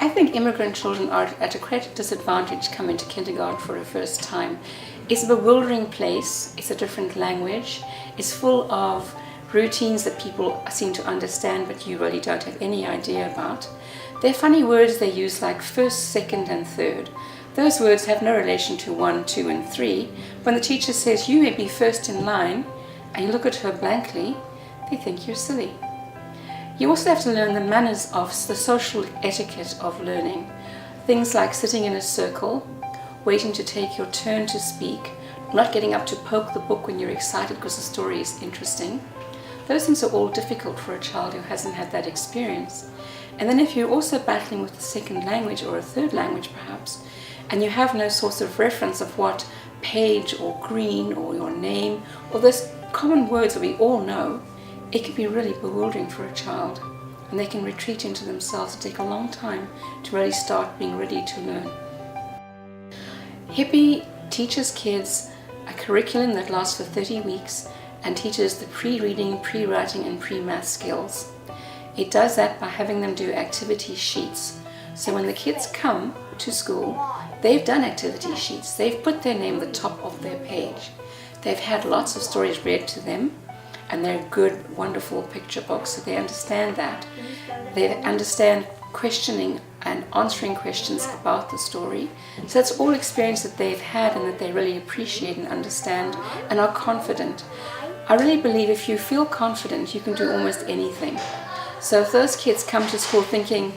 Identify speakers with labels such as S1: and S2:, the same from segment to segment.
S1: I think immigrant children are at a great disadvantage coming to kindergarten for the first time. It's a bewildering place, it's a different language, it's full of routines that people seem to understand but you really don't have any idea about. There are funny words they use like first, second and third. Those words have no relation to 1, 2 and 3. When the teacher says you may be first in line and you look at her blankly, they think you're silly. You also have to learn the manners of the social etiquette of learning. Things like sitting in a circle, waiting to take your turn to speak, not getting up to poke the book when you're excited because the story is interesting. Those things are all difficult for a child who hasn't had that experience. And then if you're also battling with a second language or a third language perhaps, and you have no source of reference of what page or green or your name or those common words that we all know, it can be really bewildering for a child, and they can retreat into themselves and take a long time to really start being ready to learn. HIPPY teaches kids a curriculum that lasts for 30 weeks and teaches the pre-reading, pre-writing and pre-math skills. It does that by having them do activity sheets. So when the kids come to school, they've done activity sheets. They've put their name at the top of their page. They've had lots of stories read to them, and they're good, wonderful picture books, so they understand that. They understand questioning and answering questions about the story. So that's all experience that they've had and that they really appreciate and understand and are confident. I really believe if you feel confident, you can do almost anything. So if those kids come to school thinking,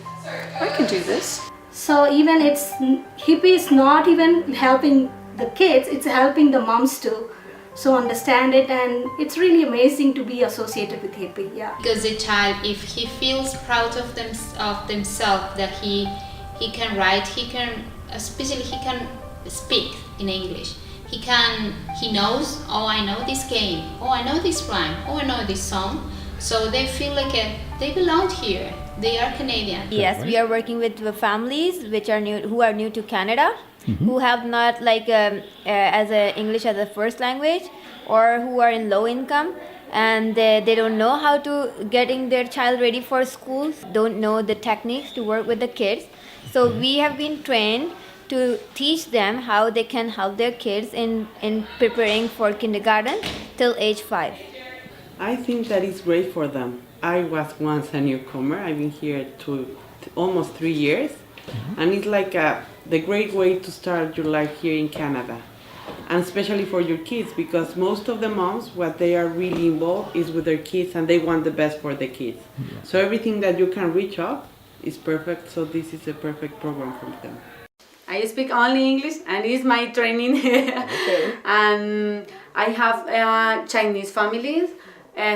S1: I can do this.
S2: So even HIPPY is not even helping the kids, it's helping the moms too. So understand it, and it's really amazing to be associated with HIPPY. Yeah.
S3: Because the child, if he feels proud of themselves, that he can write, especially he can speak in English. He knows, oh, I know this game, oh, I know this rhyme, oh, I know this song. So they feel like they belong here. They are Canadian.
S4: Yes, we are working with families who are new to Canada, who have not English as a first language, or who are in low income, and they don't know how to getting their child ready for school, don't know the techniques to work with the kids. So we have been trained to teach them how they can help their kids in preparing for kindergarten till age 5.
S5: I think that is great for them. I was once a newcomer. I've been here almost 3 years, and it's like the great way to start your life here in Canada, and especially for your kids, because most of the moms, what they are really involved is with their kids, and they want the best for the kids. Yeah. So everything that you can reach up is perfect. So this is a perfect program for them.
S6: I speak only English, and it's my training. Okay. And I have Chinese families,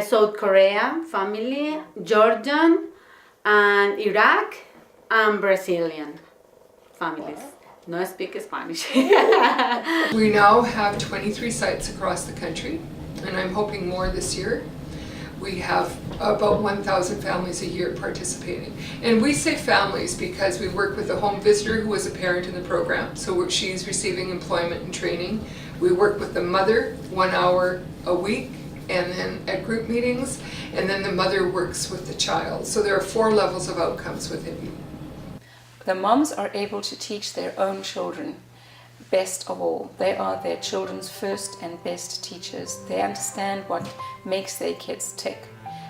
S6: South Korea family, Georgian, and Iraq, and Brazilian families. No speak Spanish.
S7: We now have 23 sites across the country, and I'm hoping more this year. We have about 1,000 families a year participating. And we say families because we work with a home visitor who is a parent in the program, so she's receiving employment and training. We work with the mother 1 hour a week, and then at group meetings, and then the mother works with the child. So there are 4 levels of outcomes with HIPPY.
S1: The moms are able to teach their own children. Best of all, they are their children's first and best teachers. They understand what makes their kids tick.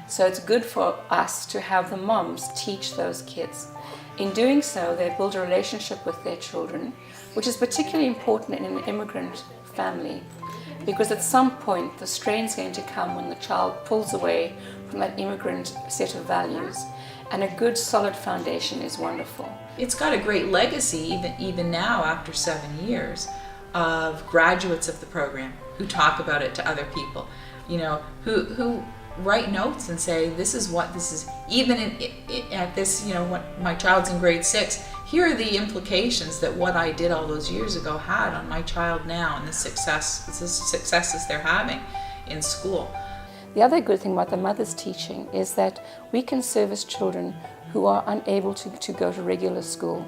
S1: So it's good for us to have the moms teach those kids. In doing so, they build a relationship with their children, which is particularly important in an immigrant family, because at some point the strain's going to come when the child pulls away from that immigrant set of values, and a good solid foundation is wonderful.
S8: It's got a great legacy even now after 7 years of graduates of the program who talk about it to other people, who write notes and say, this is what this is, even at this, when my child's in grade 6, here are the implications that what I did all those years ago had on my child now and the successes they're having in school.
S1: The other good thing about the mother's teaching is that we can service children who are unable to go to regular school.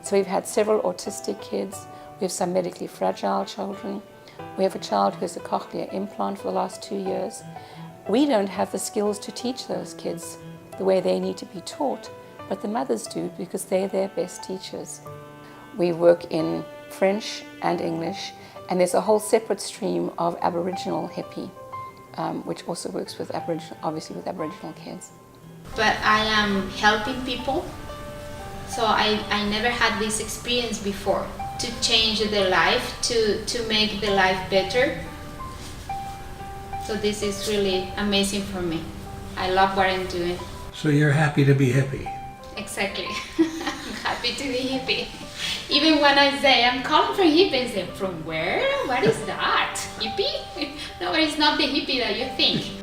S1: So we've had several autistic kids, we have some medically fragile children, we have a child who has a cochlear implant for the last 2 years. We don't have the skills to teach those kids the way they need to be taught, but the mothers do because they're their best teachers. We work in French and English, and there's a whole separate stream of Aboriginal hippie, which also works with Aboriginal kids.
S3: But I am helping people, so I never had this experience before, to change their life, to make their life better. So this is really amazing for me. I love what I'm doing.
S9: So you're happy to be hippie?
S3: Exactly. I'm happy to be hippie. Even when I say I'm calling for hippie, I say, from where? What is that? Hippie? No, it's not the hippie that you think.